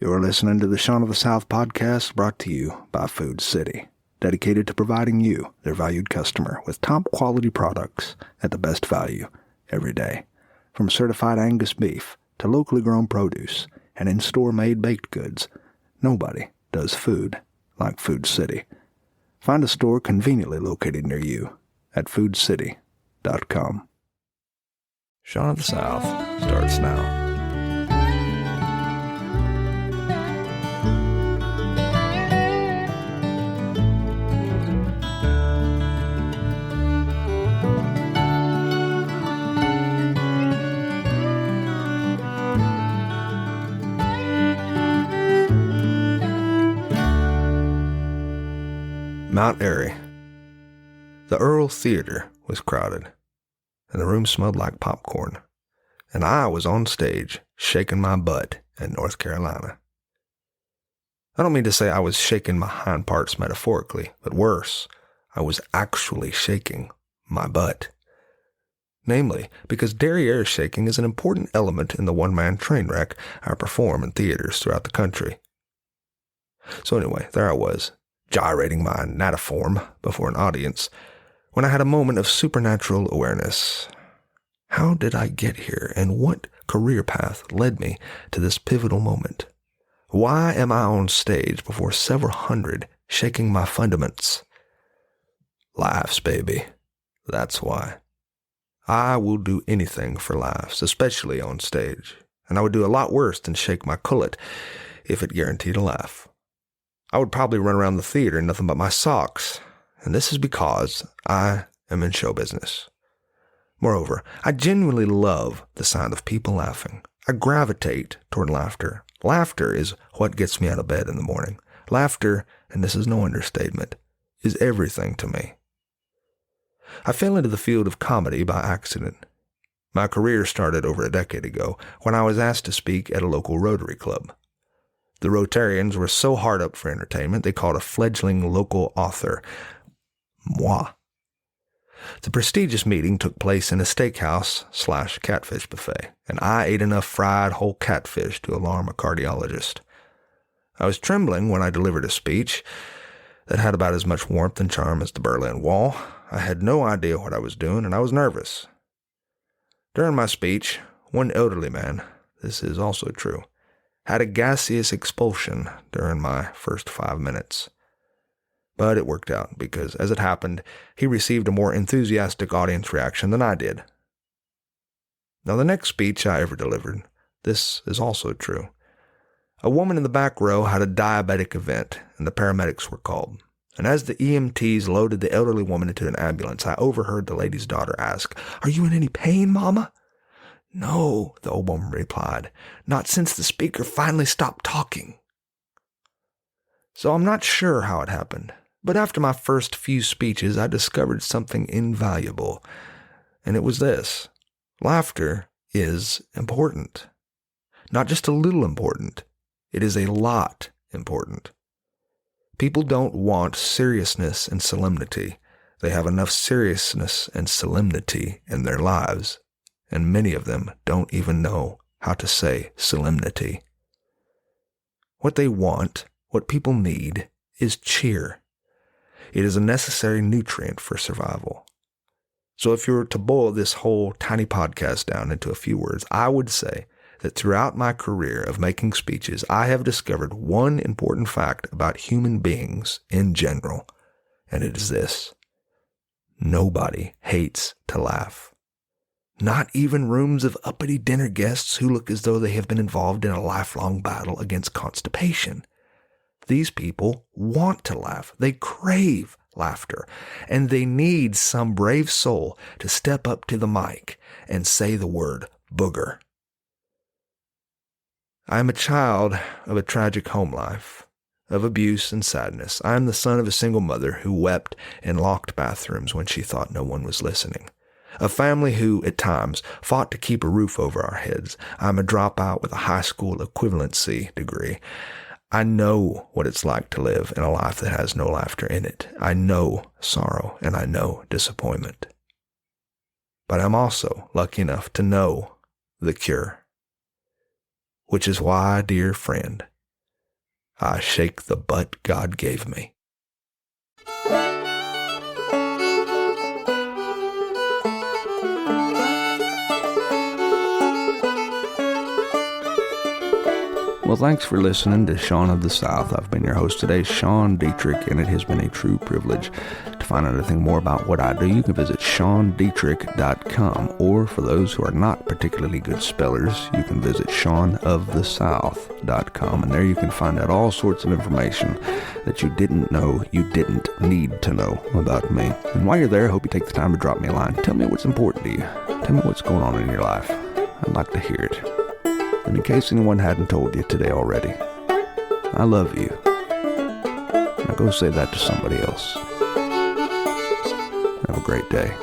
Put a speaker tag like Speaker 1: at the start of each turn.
Speaker 1: You're listening to the Shaun of the South podcast, brought to you by Food City, dedicated to providing you, their valued customer, with top quality products at the best value every day. From certified Angus beef to locally grown produce and in-store made baked goods, nobody does food like Food City. Find a store conveniently located near you at foodcity.com. Shaun of the South starts now. Mount Airy. The Earl Theater was crowded, and the room smelled like popcorn, and I was on stage shaking my butt in North Carolina. I don't mean to say I was shaking my hind parts metaphorically, but worse, I was actually shaking my butt. Namely, because derriere shaking is an important element in the one-man train wreck I perform in theaters throughout the country. So anyway, there I was, gyrating my natiform before an audience, when I had a moment of supernatural awareness. How did I get here, and what career path led me to this pivotal moment? Why am I on stage before several hundred, shaking my fundaments? Laughs, baby. That's why. I will do anything for laughs, especially on stage, and I would do a lot worse than shake my cullet if it guaranteed a laugh. I would probably run around the theater in nothing but my socks, and this is because I am in show business. Moreover, I genuinely love the sound of people laughing. I gravitate toward laughter. Laughter is what gets me out of bed in the morning. Laughter, and this is no understatement, is everything to me. I fell into the field of comedy by accident. My career started over a decade ago when I was asked to speak at a local Rotary Club. The Rotarians were so hard up for entertainment, they called a fledgling local author moi. The prestigious meeting took place in a steakhouse/catfish buffet, and I ate enough fried whole catfish to alarm a cardiologist. I was trembling when I delivered a speech that had about as much warmth and charm as the Berlin Wall. I had no idea what I was doing, and I was nervous. During my speech, one elderly man, this is also true, had a gaseous expulsion during my first 5 minutes. But it worked out because, as it happened, he received a more enthusiastic audience reaction than I did. Now, the next speech I ever delivered, this is also true. A woman in the back row had a diabetic event, and the paramedics were called. And as the EMTs loaded the elderly woman into an ambulance, I overheard the lady's daughter ask, "Are you in any pain, Mama?" "No," the old woman replied, "not since the speaker finally stopped talking." So I'm not sure how it happened, but after my first few speeches, I discovered something invaluable, and it was this: laughter is important. Not just a little important, it is a lot important. People don't want seriousness and solemnity. They have enough seriousness and solemnity in their lives, and many of them don't even know how to say solemnity. What they want, what people need, is cheer. It is a necessary nutrient for survival. So if you were to boil this whole tiny podcast down into a few words, I would say that throughout my career of making speeches, I have discovered one important fact about human beings in general, and it is this: nobody hates to laugh. Not even rooms of uppity dinner guests who look as though they have been involved in a lifelong battle against constipation. These people want to laugh. They crave laughter, and they need some brave soul to step up to the mic and say the word booger. I am a child of a tragic home life, of abuse and sadness. I am the son of a single mother who wept in locked bathrooms when she thought no one was listening. A family who, at times, fought to keep a roof over our heads. I'm a dropout with a high school equivalency degree. I know what it's like to live in a life that has no laughter in it. I know sorrow and I know disappointment. But I'm also lucky enough to know the cure. Which is why, dear friend, I shake the butt God gave me. Well, thanks for listening to Sean of the South. I've been your host today, Sean Dietrich, and it has been a true privilege. To find out anything more about what I do, you can visit SeanDietrich.com, or for those who are not particularly good spellers, you can visit SeanOfTheSouth.com, and there you can find out all sorts of information that you didn't know you didn't need to know about me. And while you're there, I hope you take the time to drop me a line. Tell me what's important to you. Tell me what's going on in your life. I'd like to hear it. And in case anyone hadn't told you today already, I love you. Now go say that to somebody else. Have a great day.